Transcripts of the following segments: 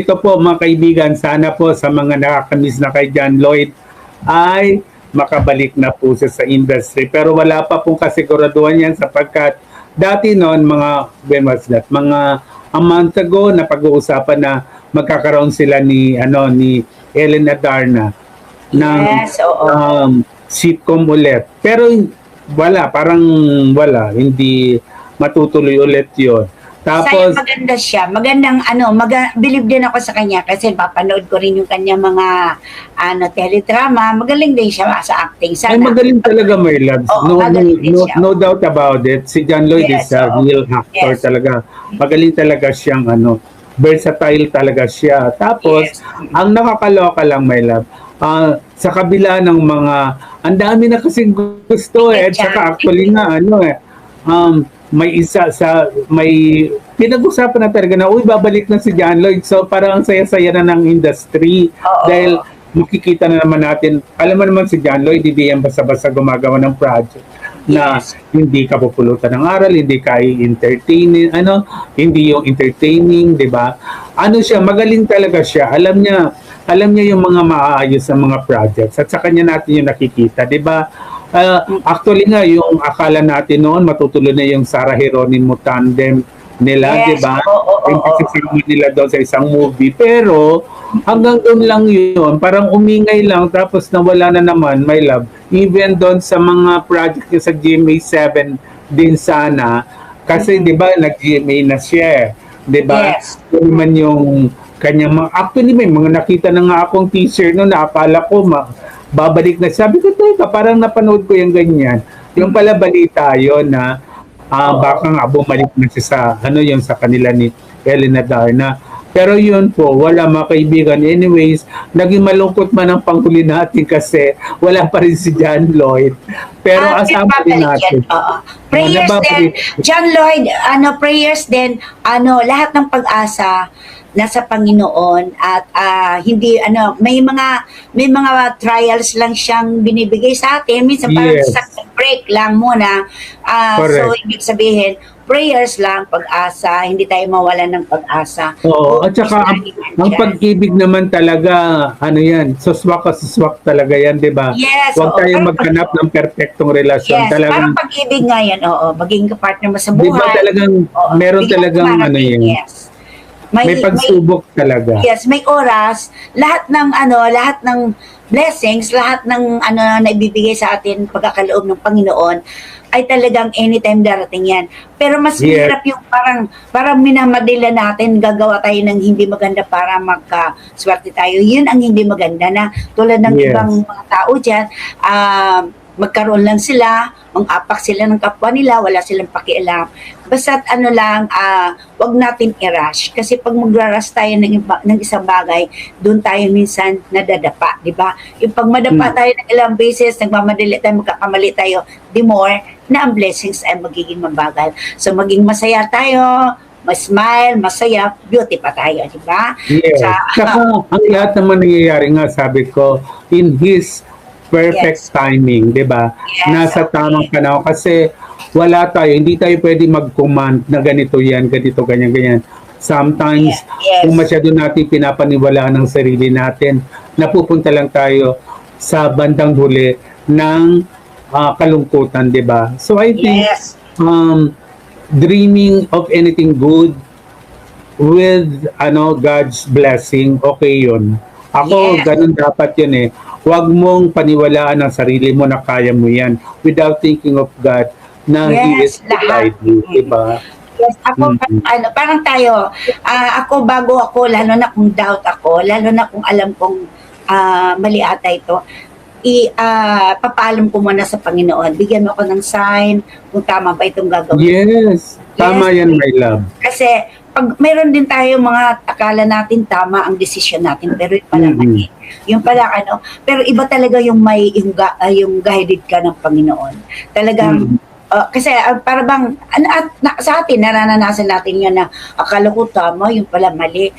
ito po mga kaibigan, sana po sa mga nakakamiss na kay John Lloyd ay makabalik na po siya sa industry. Pero wala pa pong kasiguraduhan yan sapagkat dati noon when was that? Mga a month ago na pag-uusapan na magkakaroon sila ni Ellen Adarna ng Yes, oo. sitcom ulit. Pero parang wala, hindi matutuloy ulit 'yon. Sayang, Tapos maganda siya. Magandang believe din ako sa kanya kasi papanood ko rin yung kanya mga teledrama. Magaling din siya sa acting. ay Sana. magaling talaga, my loves. Oo, magaling din siya. No doubt about it. Si John Lloyd Yes, is a oo. real actor Yes. talaga. Magaling talaga siyang versatile talaga siya. Tapos, Yes. ang nakakaloka lang, my love, sa kabila ng mga, ang dami na kasing gusto at saka actually nga, may pinag-usapan na talaga na, babalik na si John Lloyd. So, parang ang saya-saya na ng industry. Oo. Dahil makikita na naman natin, alam mo naman si John Lloyd, hindi yan basta-basta gumagawa ng project na Yes. hindi ka pupulutan ng aral, hindi ka i-entertainin, hindi yung entertaining, di ba? Magaling talaga siya. Alam niya yung mga maayos na mga projects at sa kanya natin yung nakikita, di ba? Actually nga, yung akala natin noon, matutuloy na yung Sarah Geronimo tandem nila, Yes. di ba? Oo. Yung pagsasama nila doon sa isang movie. Pero, hanggang doon lang yun. Parang umingay lang, tapos nawala na naman, my love. Even doon sa mga project niya sa GMA7 din sana. Kasi, di ba, nag-GMA na siya. Di ba? Yes. Yun naman yung kanyang actually, may mga nakita na nga akong teaser no, na akala ko babalik na. Sabi ko, teka, parang napanood ko yung ganyan. Yung pala balita yun na baka nga bumalik na siya sa kanila ni Ellen Adarna. Pero yun po, wala mga kaibigan. Anyways, naging malungkot man ang panghuli natin kasi wala pa rin si John Lloyd. Pero asama din natin. Prayers din. John Lloyd, prayers din. Lahat ng pag-asa nasa Panginoon at hindi may mga trials lang siyang binibigay sa atin, minsan parang sa break lang muna, so ibig sabihin prayers lang, pag-asa, hindi tayo mawalan ng pag-asa. Oo, at saka ang pag-ibig naman talaga, suswak talaga yan, di ba? Yes, huwag tayong maghanap ng perfectong relasyon. Yes, talagang parang pag-ibig nga yan, maging partner mo sa buhay. Di ba talagang, meron talagang yan. Yes. May pagsubok talaga. Yes, may oras, lahat ng blessings, lahat ng na ibibigay sa atin pagkakaloob ng Panginoon ay talagang anytime darating yan. Pero mas mahirap yung parang minamadila natin, gagawa tayo ng hindi maganda para magkaswerte tayo. Yun ang hindi maganda na tulad ng ibang mga tao dyan, magkaroon lang sila, mang-apak sila ng kapwa nila, wala silang pakialam. Basta't wag natin i-rush. Kasi pag mag-rush tayo ng isang bagay, doon tayo minsan nadadapa, di ba? Yung pag madapa tayo ng ilang beses, nagmamadali tayo, magkakamali tayo, the more na ang blessings ay magiging mabagal. So maging masaya tayo, smile, masaya, beauty pa tayo, di ba? Yes. Saka ang lahat naman nangyayari nga, sabi ko, in His perfect timing, di ba? Yes, Nasa tamang panahon kasi hindi tayo pwede mag-command na ganito yan, ganito, ganyan. Sometimes, kung masyado natin pinapaniwalaan ng sarili natin, napupunta lang tayo sa bandang huli ng kalungkutan, di ba? So I think, dreaming of anything good with God's blessing, okay yun. Ako, ganun dapat yun eh. Huwag mong paniwalaan ang sarili mo na kaya mo yan without thinking of God na He is beside you, diba? Yes, ako, parang tayo, ako bago ako, lalo na kung doubt ako, lalo na kung alam kong mali ata ito, papaalam ko muna sa Panginoon. Bigyan mo ako ng sign kung tama ba itong gagawin. Yes, tama yan, my love. Kasi pag mayroon din tayo mga akala natin tama ang desisyon natin, pero yun pala mali. Yung pala pero iba talaga yung yung guided ka ng Panginoon. Talagang Kasi para bang sa atin nararanasan natin yan na akala ko tama, yung pala mali.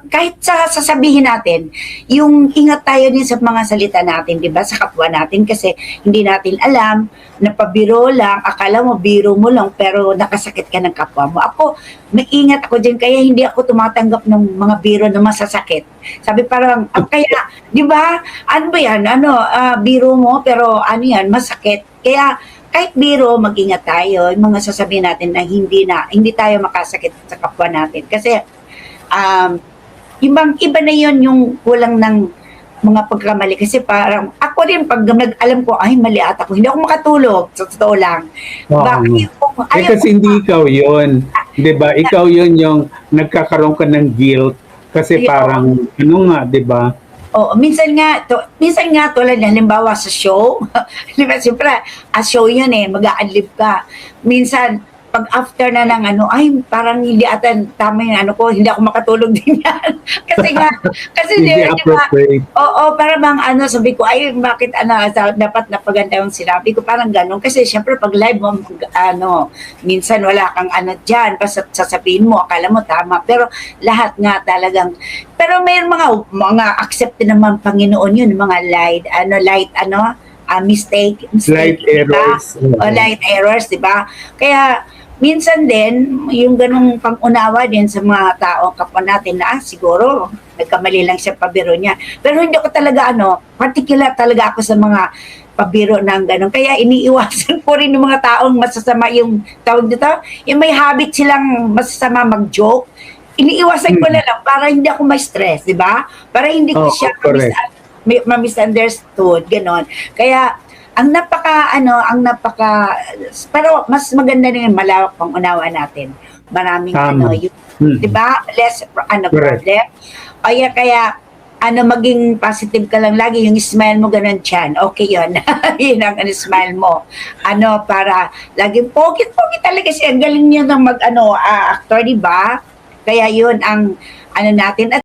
Kahit sasabihin natin, yung ingat tayo din sa mga salita natin, 'di ba, sa kapwa natin kasi hindi natin alam na pabiro lang, akala mo biro mo lang pero nakasakit ka ng kapwa mo. Ako, may ingat ako diyan kaya hindi ako tumatanggap ng mga biro na masasakit. Sabi parang kaya 'di ba? Ano ba 'yan? Biro mo pero ano 'yan, masakit. Kaya kahit biro, mag-ingat tayo, yung mga sasabihin natin na hindi tayo makasakit sa kapwa natin. Kasi, iba na yon yung kulang ng mga pagkamali. Kasi parang, ako rin, pag alam ko, ay, mali ata ko, hindi ako makatulog, sa totoo lang. Bakit? Kasi hindi ikaw yun. 'Di ba? Ikaw yun yung nagkakaroon ka ng guilt. Kasi parang, ano nga, 'di ba? Oo, minsan nga tulad ng halimbawa sa show, di ba, siyempre, show yun mag-a-adlib ka. Minsan, pag after na ng ay, parang hindi ata tama yung ko, hindi ako makatulog din yan. kasi Hindi di ba, appropriate. oo, para bang sabi ko, ay, bakit dapat napaganda yung sinabi ko, parang ganun. Kasi syempre, pag live mo, minsan wala kang dyan, basta sasabihin mo, akala mo tama. Pero lahat nga talagang, pero may mga accepted naman Panginoon yun, mga mistake, Light diba? errors. O light errors, di ba? Kaya, minsan din, yung ganung pang-unawa din sa mga tao kapwa natin na siguro nagkamali lang siya pabiro niya. Pero hindi ko talaga particular talaga ako sa mga pabiro ng ganun. Kaya iniiwasan ko rin ng mga taong masasama yung tawag dito, yung may habit silang masasama mag-joke. Iniiwasan ko na lang para hindi ako ma-stress, di ba? Para hindi ko siya ma-misunderstood, ganon. Kaya pero mas maganda rin malawak pang unawa natin. Maraming di ba? Less problem. Kaya maging positive ka lang lagi, yung smile mo ganun dyan. Okay yun. Yun ang smile mo. Para laging pogi talaga siya. Galing niya ng actor, di ba? Kaya yun ang natin. At